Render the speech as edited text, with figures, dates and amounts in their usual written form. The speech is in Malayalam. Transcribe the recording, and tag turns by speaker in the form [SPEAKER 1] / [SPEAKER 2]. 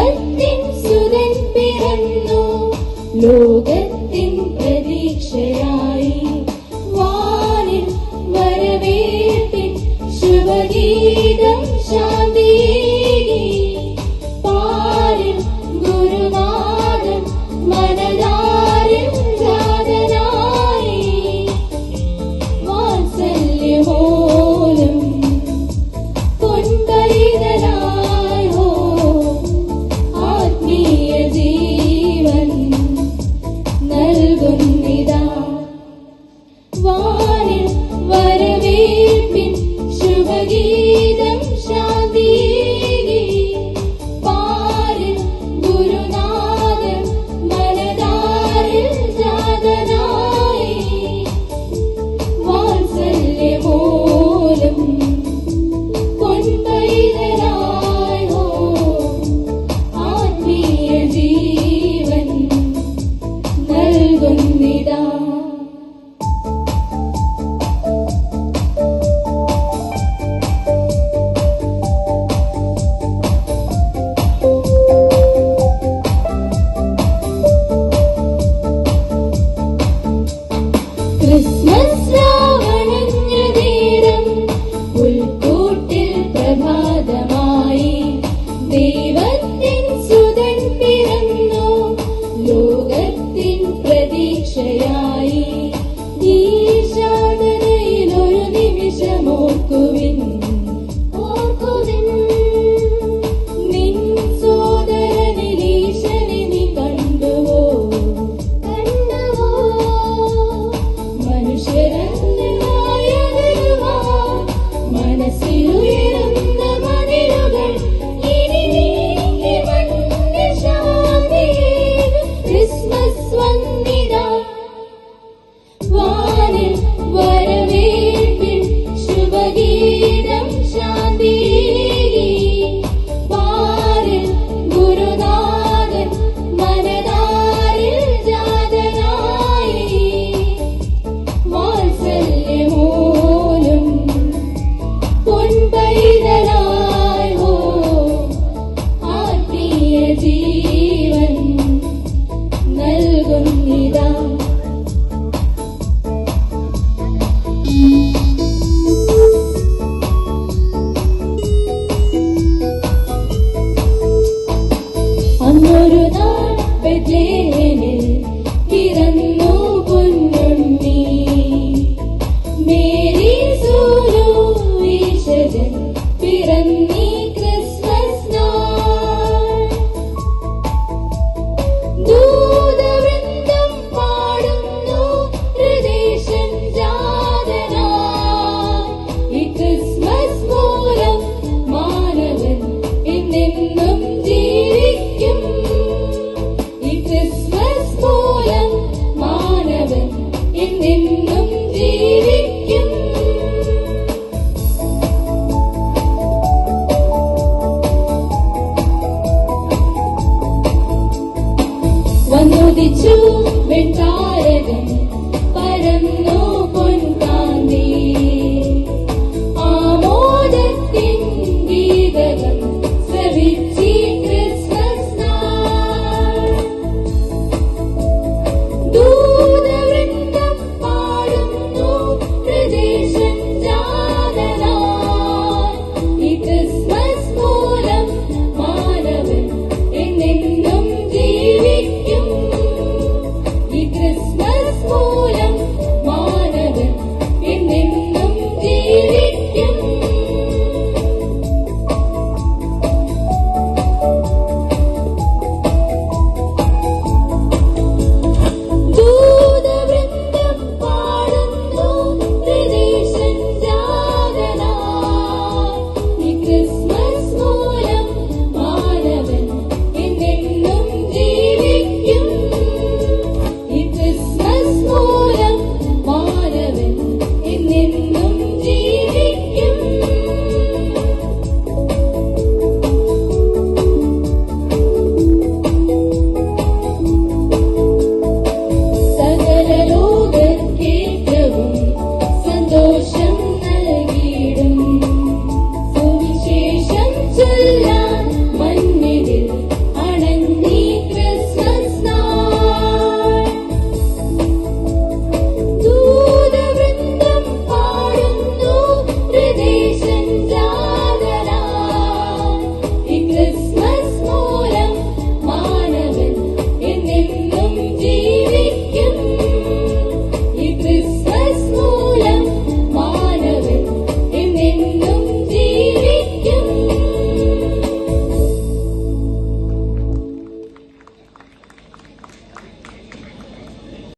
[SPEAKER 1] ദൈവത്തിൻ സുതൻ പിറന്നു ലോകത്തിൻ പ്രതീക്ഷയായി വാനിൽ വരവേൽപ്പിൻ ശുഭഗീതം ശാന്തിയേകി പാരിൽ ഗുരുനാഥൻ മനതാരിൽ ജാതനായി വാത്സല്യമോലും പൊൻപൈതലായോ ആത്മീയ ജീവൻ നൽകുന്നിതാ വാനിൽ വരവേൽപ്പിൻ ശുഭഗീതം ശാന്തിയേകി പാരിൽ ഗുരുനാഥൻ മനതാരിൽ ജാതനായി വാത്സല്യമോലും പൊൻപൈതലായോ ആത്മീയ ജീവൻ നൽകുന്നിതാ ക്രിസ്മസ് രാവണഞ്ഞ നേരം പുൽക്കൂട്ടിൽ പ്രഭാതമായി ദൈവത്തിൻ സുതൻ പിറന്നു ലോകത്തിൻ പ്രതീക്ഷയായി ഈ ശാന്തതയിൽ ഒരു നിമിഷം ഓർക്കുവിൻ നിൻ സോദരനിൽ ഈശനെ നീ കണ്ടുവോ മനസ്സിലുയരുന്ന മതിലുകൾ ഇനി നീങ്ങി മണ്ണിൽ ശാന്തിയേകും ക്രിസ്മസ് വന്നിതാ വാനിൽ വരവേൽപ്പിൻ ശുഭഗീതം ശാന്തിയേകി പാരിൽ ഗുരുനാഥൻ മനതാരിൽ ജാതനായി വാത്സല്യമോലും പൊൻപൈതലായോ ആത്മീയ ജീവൻ നൽകുന്നിതാ അന്നൊരു നാൾ ബെത്ലഹേമിൽ പിറന്നു പൊന്നുണ്ണി മേരി സൂനു ഈശജൻ പിറന്നീ ക്രിസ്മസ് നാൾ ദൂതവൃന്ദം പാടുന്നു ഹൃദയൻ ജാതനായി ഈ ക്രിസ്മസ് മൂലം മാനവൻ എന്നെന്നും ജീവിക്കും ഈ ക്രിസ്മസ് മൂലം മാനവൻ എന്നെന്നും ജീവിക്കും വന്നുദിച്ചു വെൺതാരകൻ പരന്നു